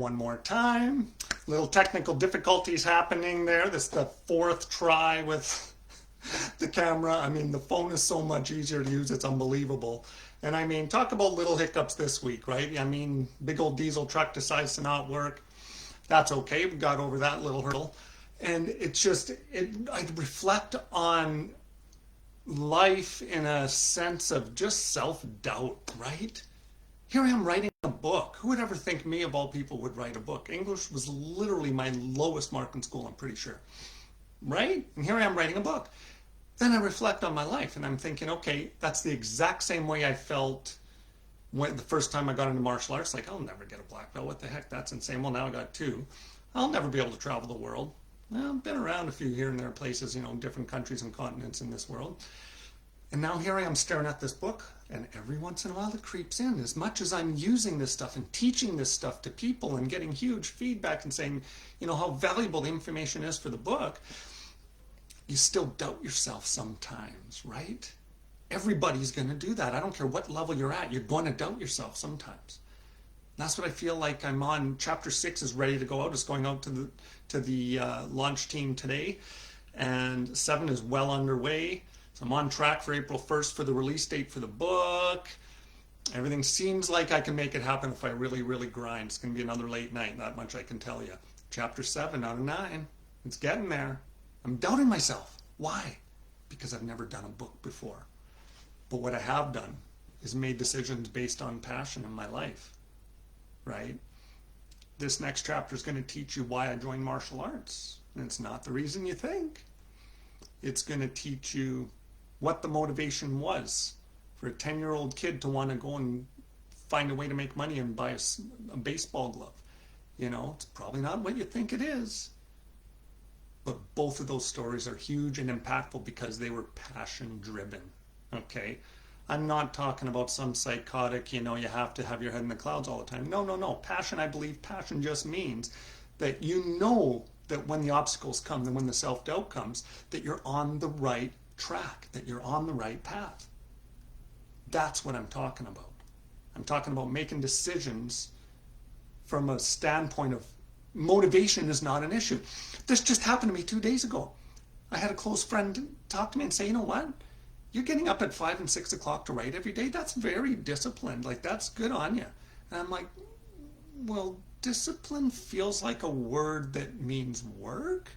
one more time. Little technical difficulties happening there. This is the fourth try with the camera. I mean, the phone is so much easier to use, it's unbelievable. And I mean, talk about little hiccups this week, right? I mean, big old diesel truck decides to not work. That's okay, we got over that little hurdle. And it's just, I reflect on life in a sense of just self-doubt, right? Here I am writing a book. Who would ever think me, of all people, would write a book? English was literally my lowest mark in school, I'm pretty sure. Right? And here I am writing a book. Then I reflect on my life and I'm thinking, okay, that's the exact same way I felt when the first time I got into martial arts. Like, I'll never get a black belt. What the heck? That's insane. Well, now I got two. I'll never be able to travel the world. Well, I've been around a few here and there places, different countries and continents in this world. And now here I am staring at this book, and every once in a while it creeps in. As much as I'm using this stuff and teaching this stuff to people and getting huge feedback and saying, how valuable the information is for the book, you still doubt yourself sometimes, right? Everybody's going to do that. I don't care what level you're at, you're going to doubt yourself sometimes. And that's what I feel like I'm on. Chapter 6 is ready to go out. It's going out to the launch team today, and 7 is well underway. So I'm on track for April 1st for the release date for the book. Everything seems like I can make it happen if I really, really grind. It's going to be another late night, that much I can tell you. Chapter 7 out of 9. It's getting there. I'm doubting myself. Why? Because I've never done a book before. But what I have done is made decisions based on passion in my life, right? This next chapter is going to teach you why I joined martial arts. And it's not the reason you think. It's going to teach you what the motivation was for a 10-year-old kid to want to go and find a way to make money and buy a baseball glove. It's probably not what you think it is. But both of those stories are huge and impactful because they were passion driven. Okay? I'm not talking about some psychotic, you have to have your head in the clouds all the time. No. Passion, I believe passion just means that that when the obstacles come and when the self-doubt comes, that you're on the right track, that you're on the right path. That's what I'm talking about. I'm talking about making decisions from a standpoint of motivation is not an issue. This just happened to me 2 days ago. I had a close friend talk to me and say, you know what? You're getting up at 5 and 6 o'clock to write every day. That's very disciplined. Like, that's good on you. And I'm like, well, discipline feels like a word that means work.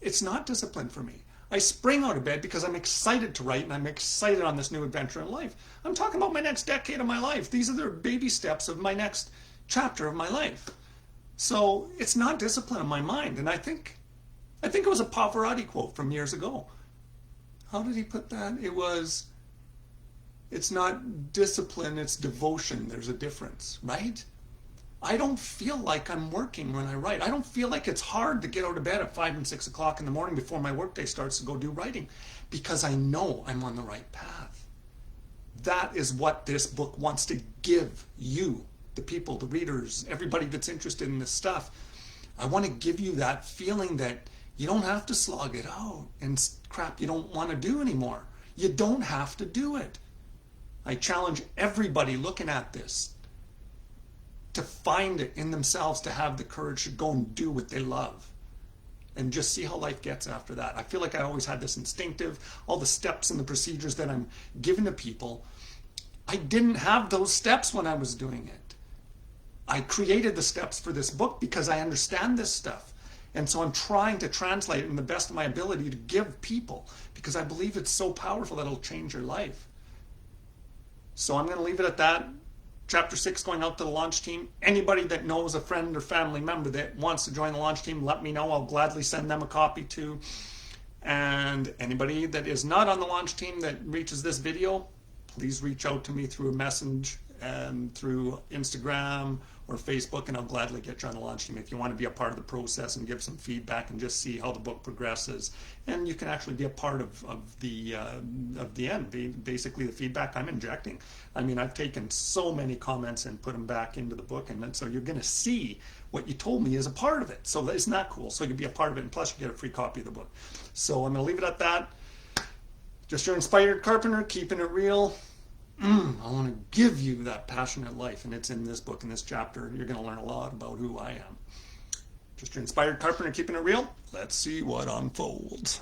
It's not discipline for me. I spring out of bed because I'm excited to write and I'm excited on this new adventure in life. I'm talking about my next decade of my life. These are the baby steps of my next chapter of my life. So it's not discipline in my mind. And I think it was a Pavarotti quote from years ago. How did he put that? It's not discipline, it's devotion. There's a difference, right? I don't feel like I'm working when I write. I don't feel like it's hard to get out of bed at 5 and 6 o'clock in the morning before my workday starts to go do writing, because I know I'm on the right path. That is what this book wants to give you, the people, the readers, everybody that's interested in this stuff. I want to give you that feeling that you don't have to slog it out and crap you don't want to do anymore. You don't have to do it. I challenge everybody looking at this to find it in themselves, to have the courage to go and do what they love and just see how life gets after that. I feel like I always had this instinctive, all the steps and the procedures that I'm giving to people. I didn't have those steps when I was doing it. I created the steps for this book because I understand this stuff. And so I'm trying to translate it in the best of my ability to give people, because I believe it's so powerful that it'll change your life. So I'm going to leave it at that. Chapter 6 going out to the launch team. Anybody that knows a friend or family member that wants to join the launch team, let me know. I'll gladly send them a copy too. And anybody that is not on the launch team that reaches this video, please reach out to me through a message and through Instagram or Facebook, and I'll gladly get you on the launch team if you want to be a part of the process and give some feedback and just see how the book progresses. And you can actually be a part of the end, basically the feedback I'm injecting. I mean, I've taken so many comments and put them back into the book, and then, so you're going to see what you told me is a part of it. So isn't that cool? So you can be a part of it, and plus you get a free copy of the book. So I'm going to leave it at that. Just your inspired carpenter, keeping it real. I want to give you that passionate life. And it's in this book, in this chapter. You're going to learn a lot about who I am. Just your inspired carpenter keeping it real. Let's see what unfolds.